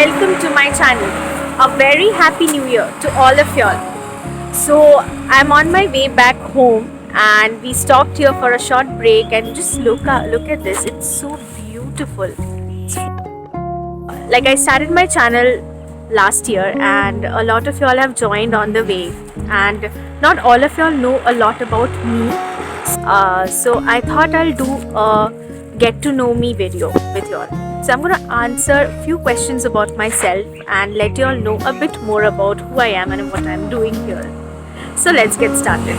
welcome to my channel. A very happy new year to all of y'all. So I'm on my way back home and we stopped here for a short break and just look at this. It's so beautiful. Like I started my channel last year and a lot of y'all have joined on the way, and not all of y'all know a lot about me. So I thought I'll do a get to know me video with y'all. So I'm gonna answer a few questions about myself and let y'all know a bit more about who I am and what I'm doing here. So let's get started.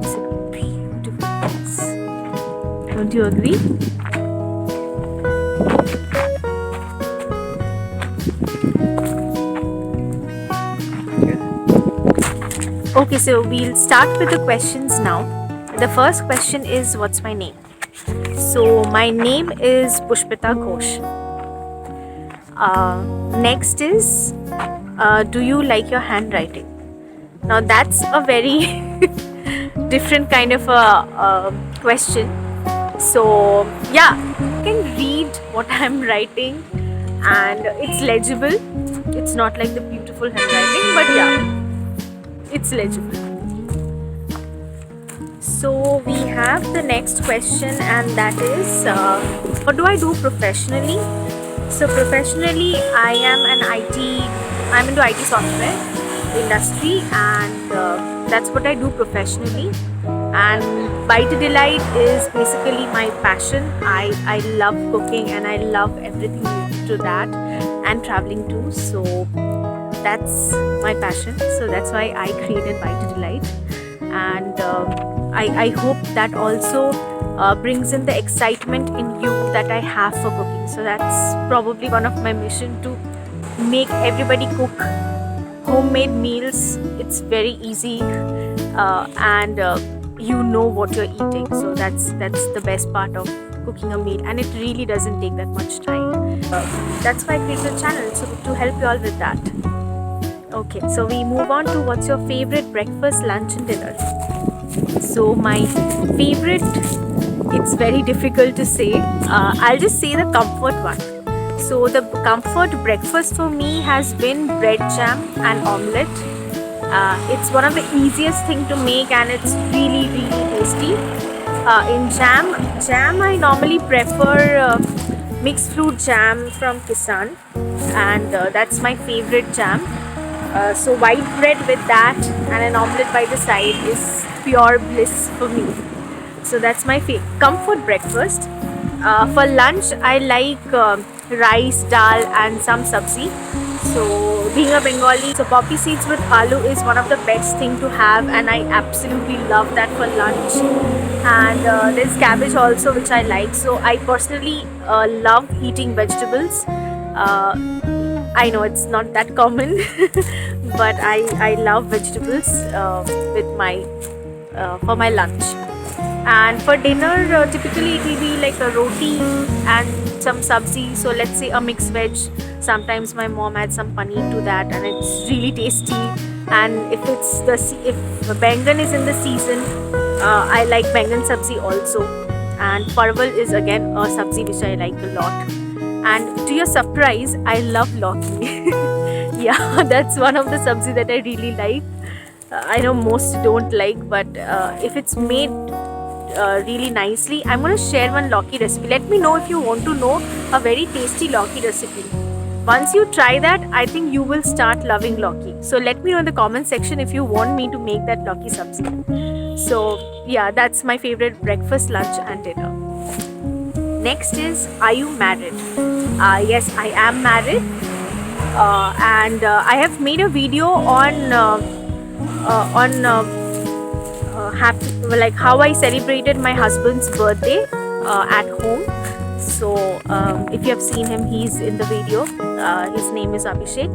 It's a beautiful place. Don't you agree? Okay, so we'll start with the questions now. The first question is, what's my name? So my name is Pushpita Ghosh. Next is, do you like your handwriting? Now that's a very different kind of a question. So yeah, you can read what I'm writing and it's legible. It's not like the beautiful handwriting, but yeah, it's legible. So we have the next question, and that is, what do I do professionally? So professionally, I'm into IT software industry, and that's what I do professionally. And Bite Delight is basically my passion. I love cooking and I love everything related to that, and traveling too. So that's my passion. So that's why I created Bite Delight, and I hope that also brings in the excitement in you that I have for cooking. So that's probably one of my mission, to make everybody cook homemade meals. It's very easy, and you know what you're eating. So that's the best part of cooking a meal, and it really doesn't take that much time. That's why I created a channel, so to help you all with that. Okay, so we move on to, what's your favorite breakfast, lunch and dinner? So my favorite, it's very difficult to say. I'll just say the comfort one. So the comfort breakfast for me has been bread jam and omelette. It's one of the easiest thing to make, and it's really tasty. In jam I normally prefer mixed fruit jam from Kisan, and that's my favorite jam. So white bread with that and an omelette by the side is pure bliss for me. So that's my comfort breakfast. For lunch, I like rice, dal and some sabzi. So being a Bengali, so poppy seeds with aloo is one of the best thing to have, and I absolutely love that for lunch. And there's cabbage also, which I like. So I personally love eating vegetables. I know it's not that common, but I love vegetables with my for my lunch. And for dinner, typically it will be like a roti and some sabzi. So let's say a mixed veg. Sometimes my mom adds some paneer to that, and it's really tasty. And if bangan is in the season, I like bangan sabzi also. And parval is again a sabzi which I like a lot. And to your surprise, I love Loki. Yeah, that's one of the sabzi that I really like. I know most don't like, but if it's made really nicely, I'm going to share one Loki recipe. Let me know if you want to know a very tasty Loki recipe. Once you try that, I think you will start loving Loki. So let me know in the comment section if you want me to make that Loki sabzi. So yeah, that's my favorite breakfast, lunch and dinner. Next is, are you married? Yes, I am married, and I have made a video on like how I celebrated my husband's birthday at home. So if you have seen him, he's in the video. His name is Abhishek,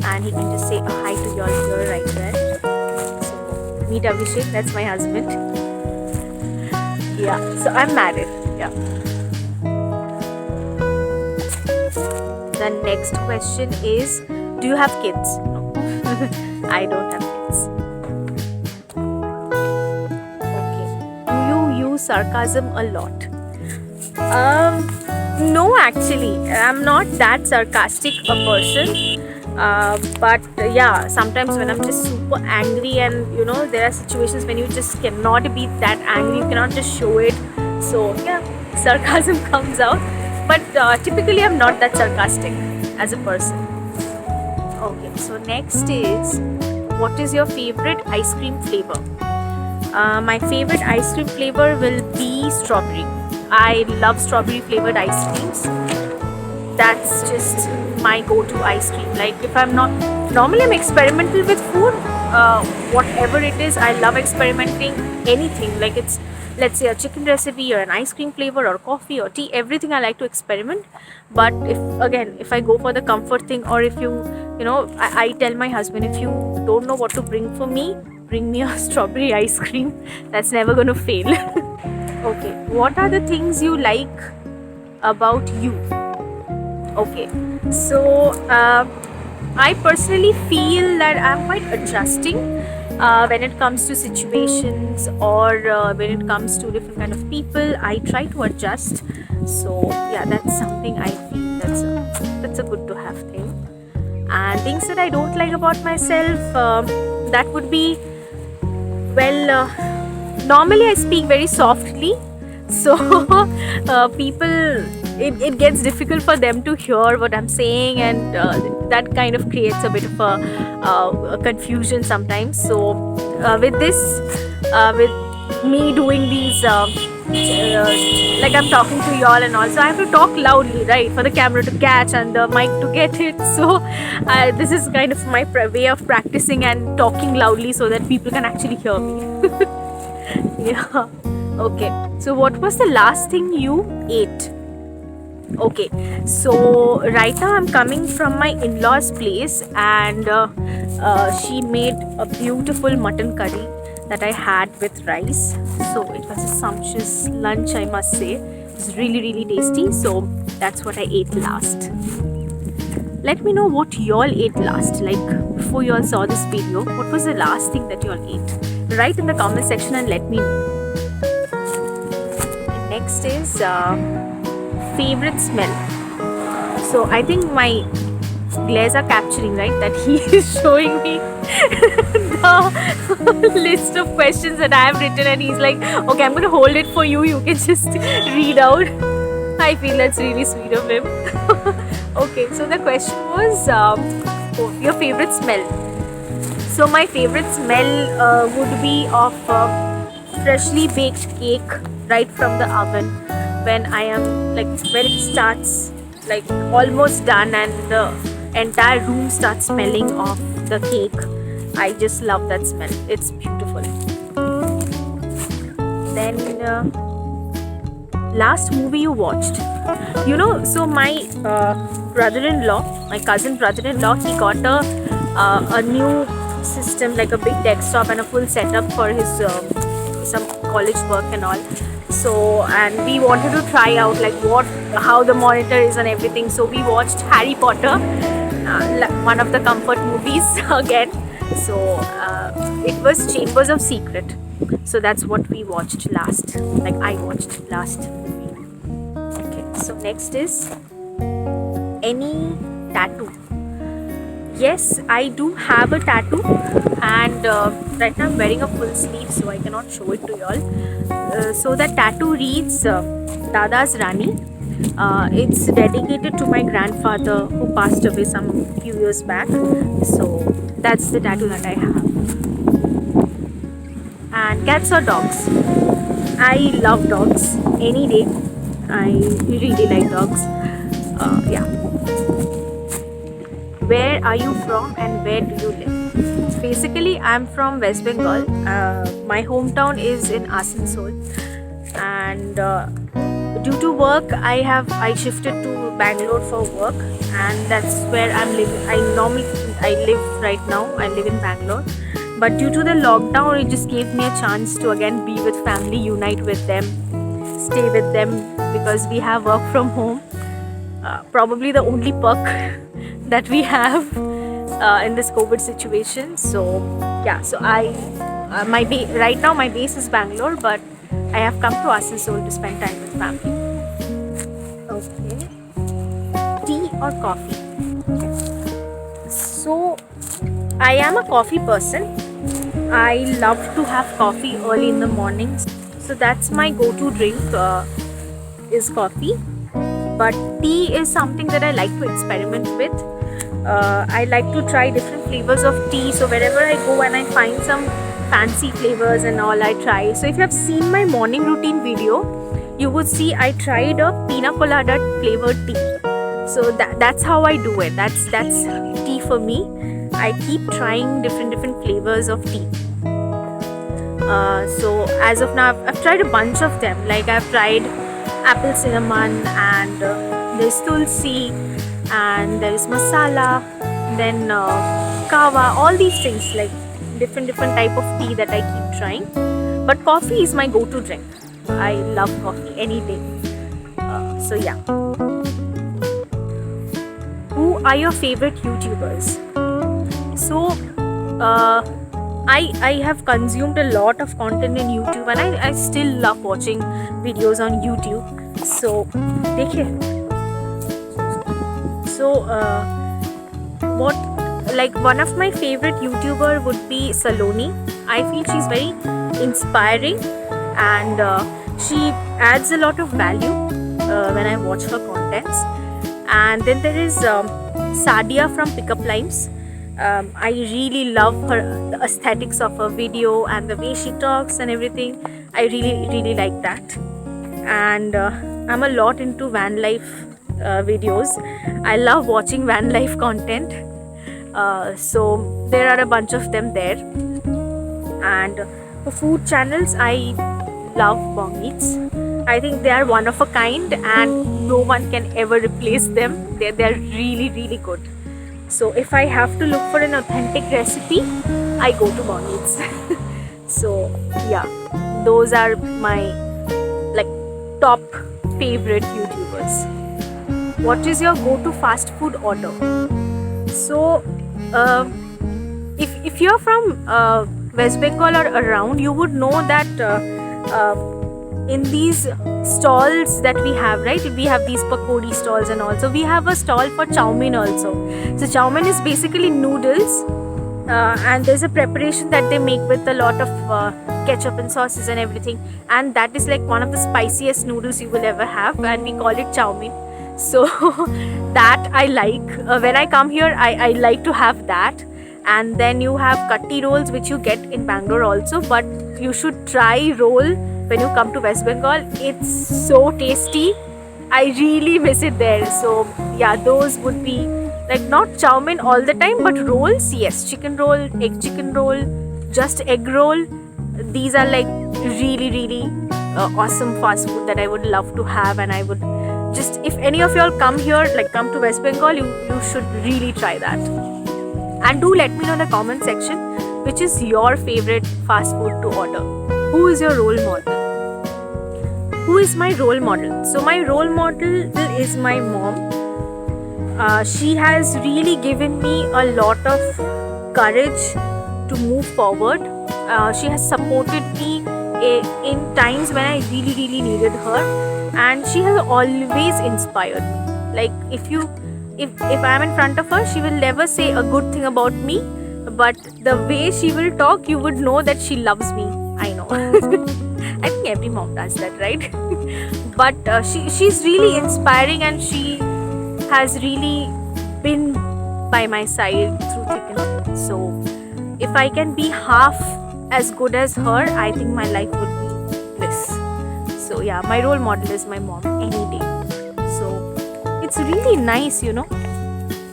and he can just say a hi to y'all here right there. So meet Abhishek, that's my husband. Yeah, so I'm married. Yeah. The next question is, do you have kids? No, I don't have kids. Okay. Do you use sarcasm a lot? Um, no, actually, I'm not that sarcastic a person. But yeah, sometimes when I'm just super angry, and there are situations when you just cannot be that angry, you cannot just show it. So yeah, sarcasm comes out. But typically, I'm not that sarcastic as a person. Okay, so next is, what is your favorite ice cream flavor? My favorite ice cream flavor will be strawberry. I love strawberry flavored ice creams. That's just my go-to ice cream. Like, if I'm not, normally I'm experimental with food, whatever it is, I love experimenting anything. Like, it's, let's say, a chicken recipe or an ice cream flavor or coffee or tea, everything I like to experiment. But if I go for the comfort thing, or if I tell my husband, if you don't know what to bring for me, bring me a strawberry ice cream. That's never going to fail. Okay, what are the things you like about you? Okay, so I personally feel that I'm quite adjusting when it comes to situations, or when it comes to different kind of people. I try to adjust. So yeah, that's something I feel that's a good to have thing. And things that I don't like about myself, that would be, well, normally I speak very softly, so people, it gets difficult for them to hear what I'm saying, and that kind of creates a bit of a confusion sometimes. So with me doing these, like I'm talking to y'all and all, so I have to talk loudly, right, for the camera to catch and the mic to get it. So this is kind of my way of practicing and talking loudly so that people can actually hear me. Yeah. Okay, so what was the last thing you ate? Okay, so right now I'm coming from my in-laws place, and she made a beautiful mutton curry that I had with rice. So it was a sumptuous lunch, I must say. It was really, really tasty. So that's what I ate last. Let me know what y'all ate last. Like, before y'all saw this video, what was the last thing that y'all ate? Write in the comment section and let me know. Next is favorite smell. So I think my glares are capturing, right, that he is showing me the list of questions that I have written, and he's like, okay, I'm gonna hold it for you, you can just read out. I feel that's really sweet of him. Okay, so the question was, your favorite smell. So my favorite smell would be of freshly baked cake right from the oven, when I am like, when it starts like almost done and the entire room starts smelling of the cake. I just love that smell. It's beautiful. Then last movie you watched? So my brother-in-law, my cousin brother-in-law, he got a new system, like a big desktop and a full setup for his some college work and all. So, and we wanted to try out like how the monitor is and everything. So we watched Harry Potter, one of the comfort movies again. So it was Chambers of Secret. So that's what we watched last. Like, I watched last movie. Okay. So next is, any tattoo? Yes, I do have a tattoo, and right now I'm wearing a full sleeve, so I cannot show it to y'all. So that tattoo reads Dada's Rani. It's dedicated to my grandfather who passed away some few years back. So that's the tattoo that I have. And cats or dogs? I love dogs any day. I really like dogs. Yeah. Where are you from and where do you live? Basically, I'm from West Bengal. My hometown is in Asansol, and due to work, I shifted to Bangalore for work, and that's where I'm living. I live right now. I live in Bangalore, but due to the lockdown, it just gave me a chance to again be with family, unite with them, stay with them, because we have work from home. Probably the only perk that we have in this COVID situation. So yeah, so right now my base is Bangalore, but I have come to Asansol to spend time with family. or coffee? So I am a coffee person. I love to have coffee early in the mornings. So that's my go-to drink is coffee. But tea is something that I like to experiment with. I like to try different flavors of tea. So wherever I go and I find some fancy flavors and all, I try. So if you have seen my morning routine video, you would see I tried a pina colada flavored tea. So that's how I do it. That's tea for me. I keep trying different flavors of tea. So as of now, I've tried a bunch of them. Like I've tried apple cinnamon, and there's tulsi, and there is masala, then kava, all these things, like different type of tea that I keep trying. But coffee is my go-to drink. I love coffee any day. So yeah. Who are your favorite YouTubers? So I have consumed a lot of content in YouTube, and I still love watching videos on YouTube. So देखिए. So one of my favorite YouTuber would be Saloni. I feel she's very inspiring, and she adds a lot of value when I watch her contents. And then there is Sadia from Pickup Lines. I really love the aesthetics of her video and the way she talks and everything. I really like that. And I'm a lot into van life videos. I love watching van life content. So there are a bunch of them there. And for food channels, I love Bong Eats. I think they are one of a kind, and no one can ever replace them. They're really good. So if I have to look for an authentic recipe, I go to Bong Eats. So yeah, those are my top favorite YouTubers. What is your go-to fast food order? So if you're from West Bengal or around, you would know that in these stalls that we have, right? We have these pakodi stalls, and also we have a stall for chow mein also. So chow mein is basically noodles, and there's a preparation that they make with a lot of ketchup and sauces and everything, and that is like one of the spiciest noodles you will ever have, and we call it chow mein. So that I like. When I come here, I like to have that. And then you have katti rolls, which you get in Bangalore also, but you should try roll when you come to West Bengal. It's so tasty. I really miss it there. So yeah, those would be like not chow mein all the time, but rolls, yes. Chicken roll, egg chicken roll, just egg roll. These are like really awesome fast food that I would love to have, and I would just, if any of y'all come here, like come to West Bengal, you should really try that. And do let me know in the comment section which is your favorite fast food to order. Who is your role model? Who is my role model? So my role model is my mom. She has really given me a lot of courage to move forward. She has supported me in times when I really needed her, and she has always inspired me. Like if I am in front of her, she will never say a good thing about me, but the way she will talk, you would know that she loves me. I know. I think every mom does that, right? But she's really inspiring, and she has really been by my side through thick and thin. So if I can be half as good as her, I think my life would be bliss. So yeah, my role model is my mom any day. So it's really nice, you know,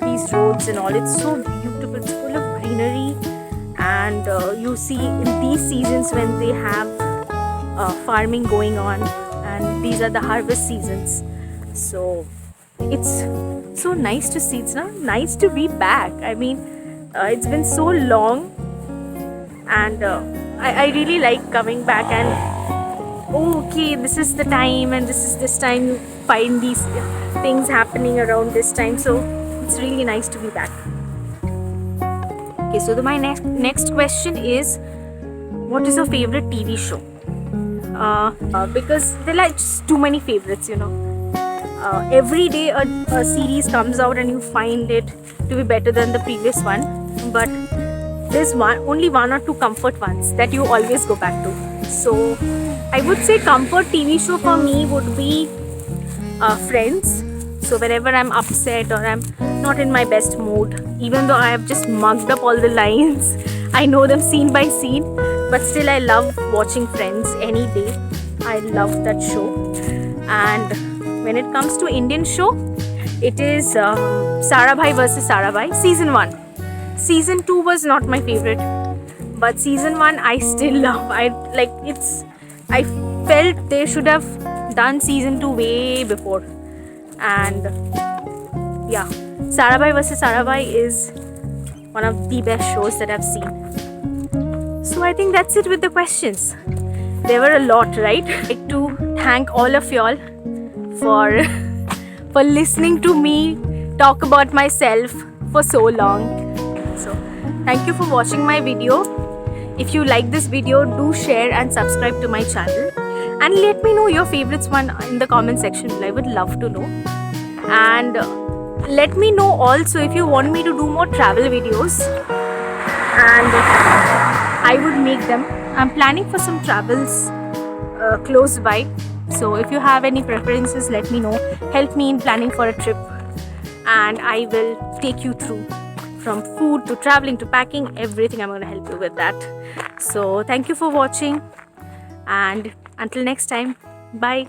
these roads and all. It's so beautiful. It's full of greenery, and you see in these seasons when they have farming going on, and these are the harvest seasons. So it's so nice to see. It's not nice to be back. I mean, it's been so long, and I really like coming back and okay, this is the time, and this time you find these things happening around this time. So it's really nice to be back. Okay, so my next question is, what is your favorite TV show? Because there are just too many favorites, you know. every day a series comes out and you find it to be better than the previous one, but there's only one or two comfort ones that you always go back to. So I would say comfort TV show for me would be Friends. So whenever I'm upset or I'm not in my best mood, even though I have just mugged up all the lines, I know them scene by scene, but still I love watching Friends any day. I love that show. And when it comes to Indian show, it is Sarabhai vs Sarabhai season 1. Season 2 was not my favorite, but season 1 I still love. I felt they should have done season 2 way before. And yeah, Sarabhai vs Sarabhai is one of the best shows that I've seen. So I think that's it with the questions. There were a lot, right? I'd like to thank all of y'all for for listening to me talk about myself for so long. So thank you for watching my video. If you like this video, do share and subscribe to my channel, and let me know your favorites one in the comment section below. I would love to know. And let me know also if you want me to do more travel videos, and I would make them. I'm planning for some travels close by, so if you have any preferences, let me know. Help me in planning for a trip, and I will take you through from food to traveling to packing, everything. I'm going to help you with that. So thank you for watching, and until next time, bye.